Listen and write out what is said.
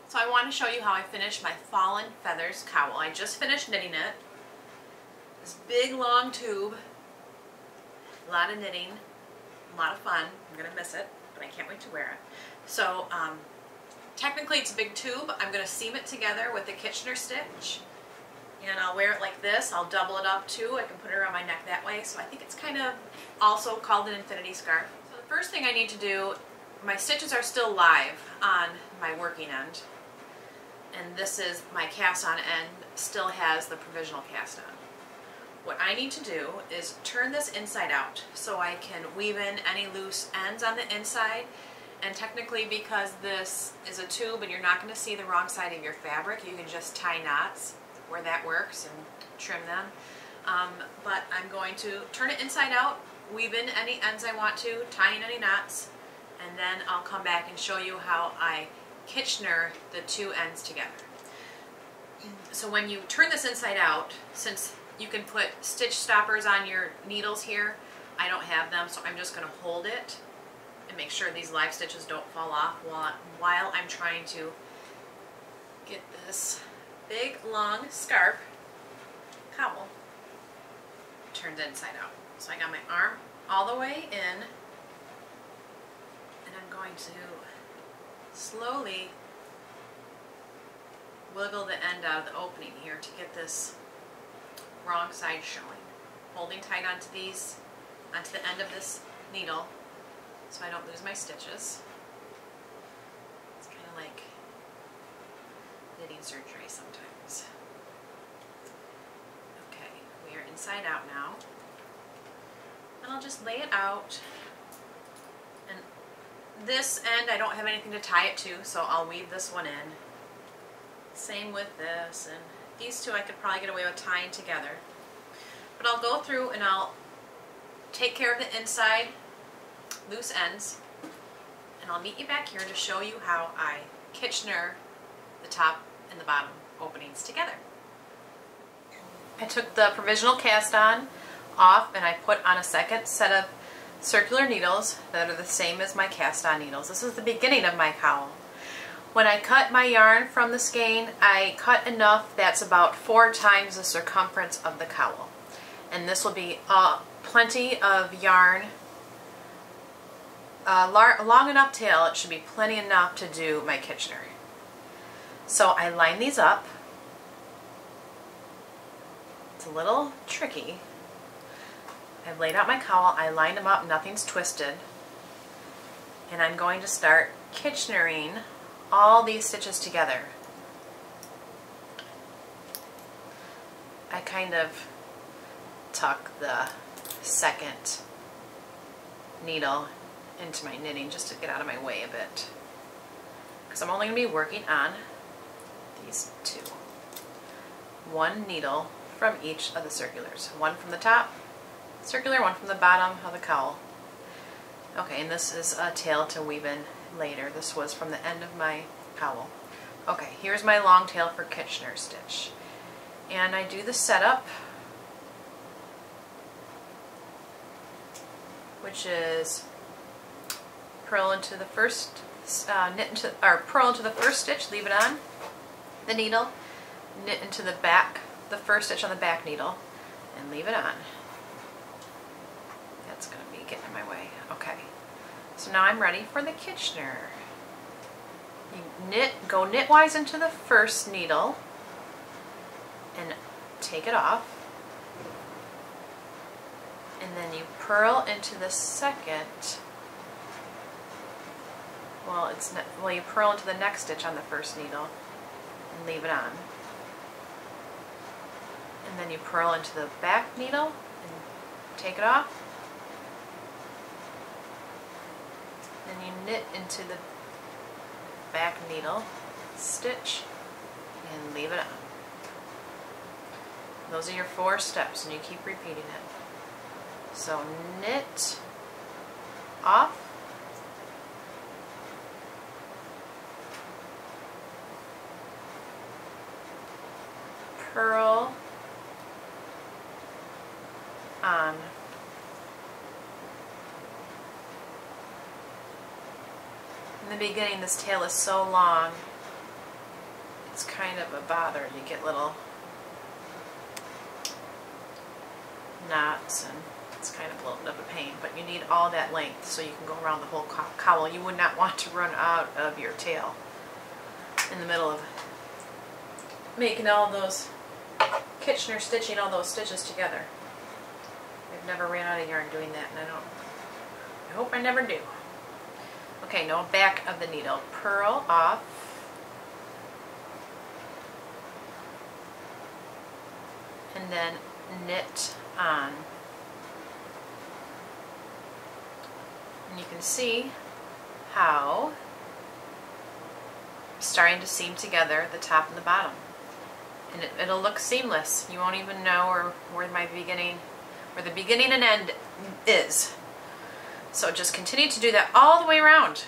So I want to show you how I finished my Fallen Feathers Cowl. I just finished knitting it. This big long tube, a lot of knitting, a lot of fun. I'm going to miss it, but I can't wait to wear it. So technically it's a big tube. I'm going to seam it together with the Kitchener stitch. And I'll wear it like this. I'll double it up too. I can put it around my neck that way. So I think it's kind of also called an infinity scarf. So the first thing I need to do, my stitches are still live on my working end. And this is my cast on end, still has the provisional cast on. What I need to do is turn this inside out so I can weave in any loose ends on the inside. And technically, because this is a tube and you're not going to see the wrong side of your fabric, you can just tie knots where that works and trim them. But I'm going to turn it inside out, weave in any ends I want to, tie in any knots, and then I'll come back and show you how I Kitchener the two ends together. So when you turn this inside out, since you can put stitch stoppers on your needles here, I don't have them, so I'm just going to hold it and make sure these live stitches don't fall off while I'm trying to get this big long scarf cowl turned inside out. So I got my arm all the way in, and I'm going to slowly wiggle the end out of the opening here to get this wrong side showing. Holding tight onto the end of this needle so I don't lose my stitches. It's kind of like knitting surgery sometimes. Okay, we are inside out now. And I'll just lay it out. And this end I don't have anything to tie it to, so I'll weave this one in. Same with this, and these two I could probably get away with tying together. But I'll go through and I'll take care of the inside loose ends, and I'll meet you back here to show you how I Kitchener the top and the bottom openings together. I took the provisional cast on off and I put on a second set of circular needles that are the same as my cast on needles. This is the beginning of my cowl. When I cut my yarn from the skein, I cut enough that's about 4 times the circumference of the cowl. And this will be plenty of yarn, long enough tail, it should be plenty enough to do my Kitchener. So I line these up. It's a little tricky. I've laid out my cowl, I lined them up, nothing's twisted. And I'm going to start Kitchenering all these stitches together. I kind of tuck the second needle into my knitting just to get out of my way a bit, because I'm only going to be working on these two. One needle from each of the circulars. One from the top circular, one from the bottom of the cowl. Okay, and this is a tail to weave in later. This was from the end of my cowl. Okay, here's my long tail for Kitchener stitch. And I do the setup, which is purl into the first purl into the first stitch, leave it on the needle, knit into the first stitch on the back needle, and leave it on. That's going to be getting in my way. Okay, so now I'm ready for the Kitchener. You go knitwise into the first needle and take it off, and then you purl into the second. Well, you purl into the next stitch on the first needle and leave it on. And then you purl into the back needle and take it off. Then you knit into the back needle stitch and leave it on. Those are your 4 steps, and you keep repeating it. So knit off, purl on, in the beginning this tail is so long it's kind of a bother. You get little knots and it's kind of a little bit of a pain, but you need all that length so you can go around the whole cowl. You would not want to run out of your tail in the middle of making all those Kitchener stitching all those stitches together. I've never ran out of yarn doing that, and I hope I never do. Okay, now back of the needle. Purl off. And then knit on. And you can see how it's starting to seam together at the top and the bottom. And it'll look seamless. You won't even know where the beginning and end is. So just continue to do that all the way around.